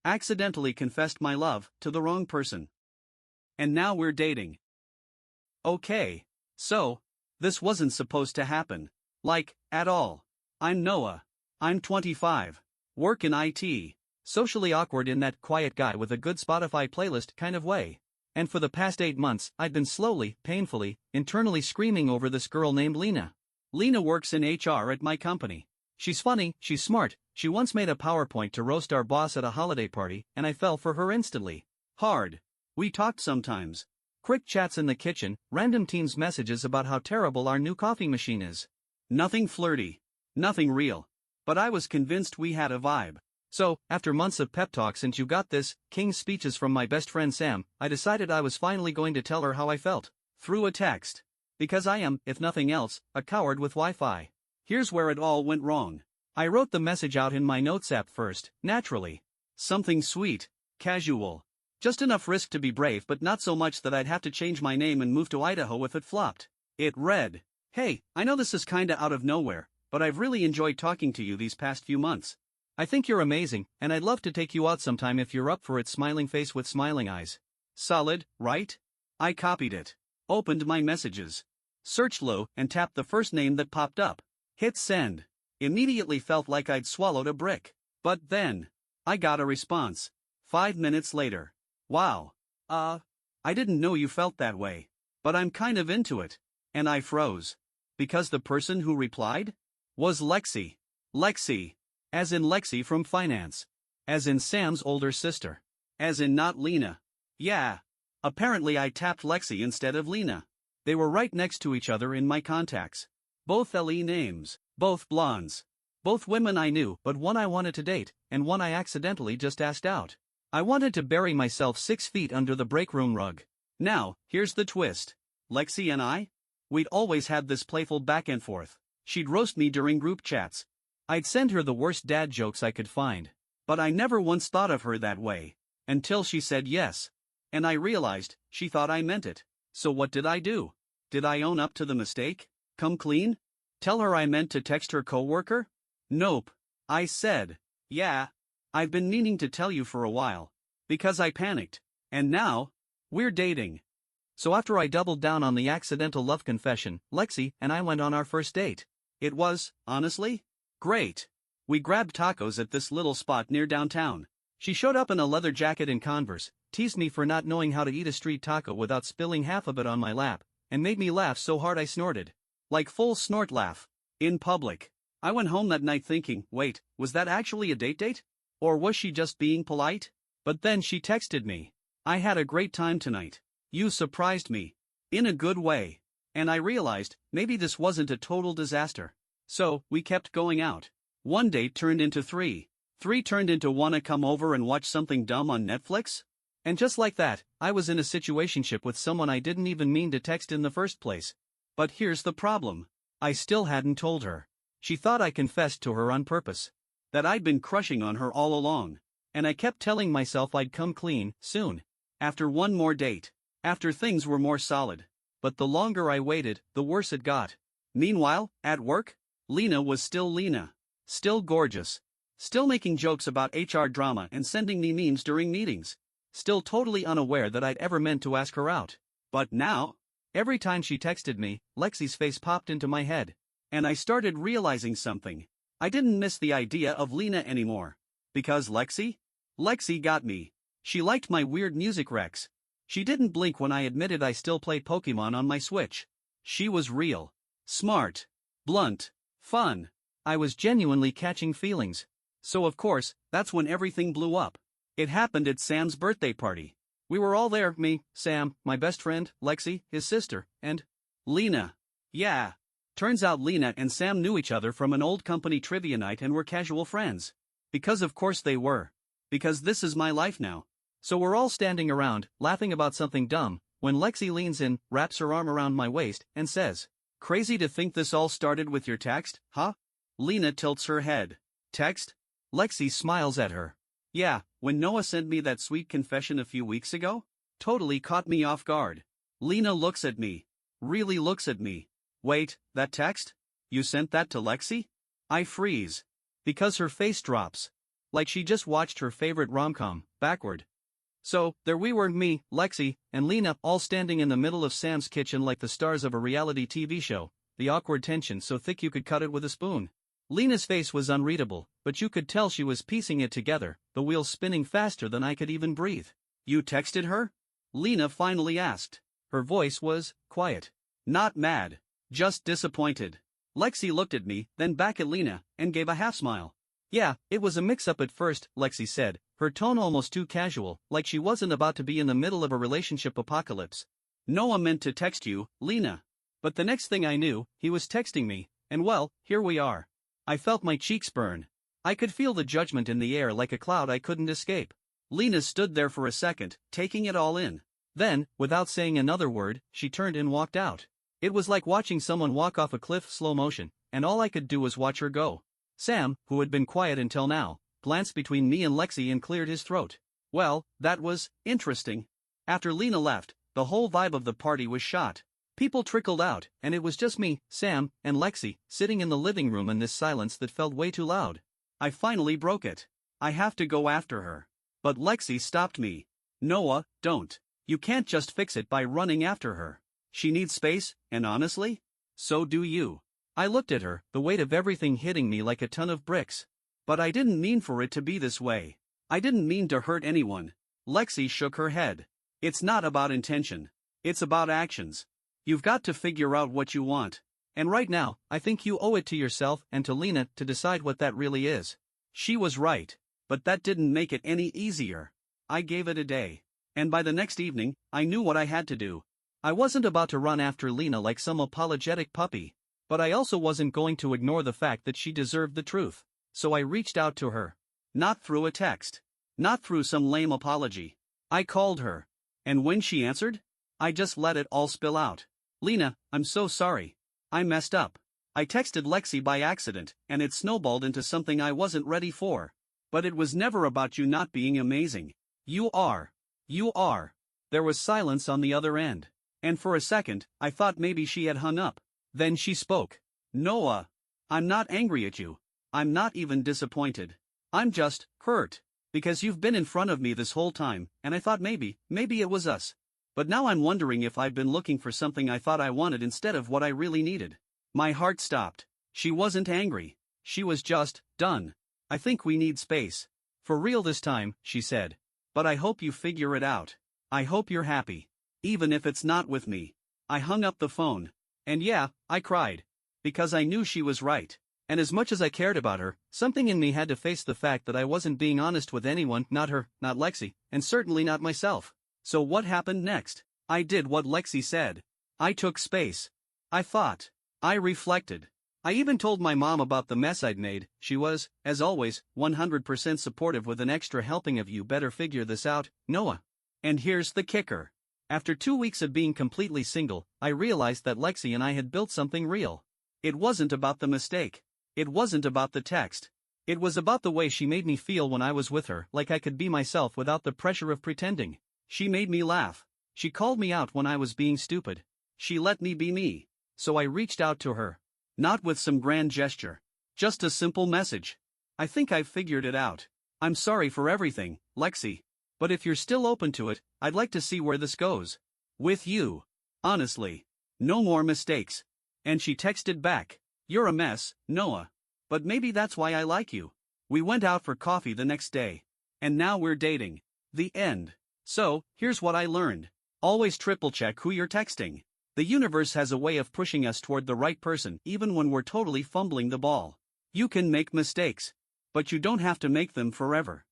Accidentally confessed my love to the wrong person. And now we're dating. Okay. So, this wasn't supposed to happen. Like, at all. I'm Noah. I'm 25. Work in IT. Socially awkward in that quiet guy with a good Spotify playlist kind of way. And for the past 8 months, I'd been slowly, painfully, internally screaming over this girl named Lena. Lena works in HR at my company. She's funny, she's smart, she once made a PowerPoint to roast our boss at a holiday party, and I fell for her instantly. Hard. We talked sometimes. Quick chats in the kitchen, random teams messages about how terrible our new coffee machine is. Nothing flirty. Nothing real. But I was convinced we had a vibe. So, after months of pep talks and you got this, king's speeches from my best friend Sam, I decided I was finally going to tell her how I felt. Through a text. Because I am, if nothing else, a coward with Wi-Fi. Here's where it all went wrong. I wrote the message out in my notes app first, naturally. Something sweet, casual. Just enough risk to be brave but not so much that I'd have to change my name and move to Idaho if it flopped. It read, "Hey, I know this is kinda out of nowhere, but I've really enjoyed talking to you these past few months. I think you're amazing, and I'd love to take you out sometime if you're up for it. Smiling face with smiling eyes." Solid, right? I copied it. Opened my messages. Searched low and tapped the first name that popped up. Hit send. Immediately felt like I'd swallowed a brick. But then, I got a response. 5 minutes later. "Wow. I didn't know you felt that way. But I'm kind of into it." And I froze. Because the person who replied was Lexi. Lexi. As in Lexi from finance. As in Sam's older sister. As in not Lena. Yeah. Apparently I tapped Lexi instead of Lena. They were right next to each other in my contacts. Both LE names. Both blondes. Both women I knew, but one I wanted to date, and one I accidentally just asked out. I wanted to bury myself 6 feet under the break room rug. Now, here's the twist. Lexi and we'd always had this playful back and forth. She'd roast me during group chats. I'd send her the worst dad jokes I could find. But I never once thought of her that way. Until she said yes. And I realized, she thought I meant it. So what did I do? Did I own up to the mistake? Come clean? Tell her I meant to text her coworker? Nope. I said, "Yeah. I've been meaning to tell you for a while." Because I panicked. And now, we're dating. So after I doubled down on the accidental love confession, Lexi and I went on our first date. It was, honestly, great. We grabbed tacos at this little spot near downtown. She showed up in a leather jacket and Converse, teased me for not knowing how to eat a street taco without spilling half of it on my lap, and made me laugh so hard I snorted. Like full snort laugh. In public. I went home that night thinking, wait, was that actually a date? Or was she just being polite? But then she texted me. "I had a great time tonight. You surprised me. In a good way." And I realized, maybe this wasn't a total disaster. So, we kept going out. 1 date turned into 3. 3 turned into wanna come over and watch something dumb on Netflix? And just like that, I was in a situationship with someone I didn't even mean to text in the first place. But here's the problem. I still hadn't told her. She thought I confessed to her on purpose. That I'd been crushing on her all along. And I kept telling myself I'd come clean, soon. After one more date. After things were more solid. But the longer I waited, the worse it got. Meanwhile, at work, Lena was still Lena. Still gorgeous. Still making jokes about HR drama and sending me memes during meetings. Still totally unaware that I'd ever meant to ask her out. But now, every time she texted me, Lexi's face popped into my head. And I started realizing something. I didn't miss the idea of Lena anymore. Because Lexi got me. She liked my weird music recs. She didn't blink when I admitted I still play Pokemon on my Switch. She was real. Smart. Blunt. Fun. I was genuinely catching feelings. So of course, that's when everything blew up. It happened at Sam's birthday party. We were all there, me, Sam, my best friend, Lexi, his sister, and Lena. Yeah. Turns out Lena and Sam knew each other from an old company trivia night and were casual friends. Because of course they were. Because this is my life now. So we're all standing around, laughing about something dumb, when Lexi leans in, wraps her arm around my waist, and says, "Crazy to think this all started with your text, huh?" Lena tilts her head. "Text?" Lexi smiles at her. "Yeah, when Noah sent me that sweet confession a few weeks ago? Totally caught me off guard." Lena looks at me. Really looks at me. "Wait, that text? You sent that to Lexi?" I freeze. Because her face drops. like she just watched her favorite rom-com, Backward. So, there we were, me, Lexi, and Lena, all standing in the middle of Sam's kitchen like the stars of a reality TV show, the awkward tension so thick you could cut it with a spoon. Lena's face was unreadable, but you could tell she was piecing it together, the wheels spinning faster than I could even breathe. You texted her? Lena finally asked. Her voice was quiet. Not mad. Just disappointed. Lexi looked at me, then back at Lena, and gave a half-smile. Yeah, it was a mix-up at first, Lexi said, her tone almost too casual, like she wasn't about to be in the middle of a relationship apocalypse. Noah meant to text you, Lena. But the next thing I knew, he was texting me, and well, here we are. I felt my cheeks burn. I could feel the judgment in the air like a cloud I couldn't escape. Lena stood there for a second, taking it all in. Then, without saying another word, she turned and walked out. It was like watching someone walk off a cliff slow motion, and all I could do was watch her go. Sam, who had been quiet until now, glanced between me and Lexi and cleared his throat. Well, that was interesting. After Lena left, the whole vibe of the party was shot. People trickled out, and it was just me, Sam, and Lexi, sitting in the living room in this silence that felt way too loud. I finally broke it. I have to go after her. But Lexi stopped me. Noah, don't. You can't just fix it by running after her. She needs space, and honestly, so do you. I looked at her, the weight of everything hitting me like a ton of bricks. But I didn't mean for it to be this way. I didn't mean to hurt anyone. Lexi shook her head. It's not about intention. It's about actions. You've got to figure out what you want. And right now, I think you owe it to yourself and to Lena to decide what that really is. She was right. But that didn't make it any easier. I gave it a day. And by the next evening, I knew what I had to do. I wasn't about to run after Lena like some apologetic puppy. But I also wasn't going to ignore the fact that she deserved the truth. So I reached out to her. Not through a text. Not through some lame apology. I called her. And when she answered, I just let it all spill out. Lena, I'm so sorry. I messed up. I texted Lexi by accident, and it snowballed into something I wasn't ready for. But it was never about you not being amazing. You are. You are. There was silence on the other end. And for a second, I thought maybe she had hung up. Then she spoke. Noah. I'm not angry at you. I'm not even disappointed. I'm just hurt. Because you've been in front of me this whole time, and I thought maybe it was us. But now I'm wondering if I've been looking for something I thought I wanted instead of what I really needed. My heart stopped. She wasn't angry. She was just done. I think we need space. For real this time, she said. But I hope you figure it out. I hope you're happy. Even if it's not with me. I hung up the phone. And yeah, I cried. Because I knew she was right. And as much as I cared about her, something in me had to face the fact that I wasn't being honest with anyone, not her, not Lexi, and certainly not myself. So what happened next? I did what Lexi said. I took space. I thought. I reflected. I even told my mom about the mess I'd made. She was, as always, 100% supportive with an extra helping of you better figure this out, Noah. And here's the kicker. After 2 weeks of being completely single, I realized that Lexi and I had built something real. It wasn't about the mistake. It wasn't about the text. It was about the way she made me feel when I was with her, like I could be myself without the pressure of pretending. She made me laugh. She called me out when I was being stupid. She let me be me. So I reached out to her. Not with some grand gesture. Just a simple message. I think I've figured it out. I'm sorry for everything, Lexi. But if you're still open to it, I'd like to see where this goes. With you. Honestly. No more mistakes. And she texted back. You're a mess, Noah. But maybe that's why I like you. We went out for coffee the next day. And now we're dating. The end. So, here's what I learned. Always triple check who you're texting. The universe has a way of pushing us toward the right person even when we're totally fumbling the ball. You can make mistakes. But you don't have to make them forever.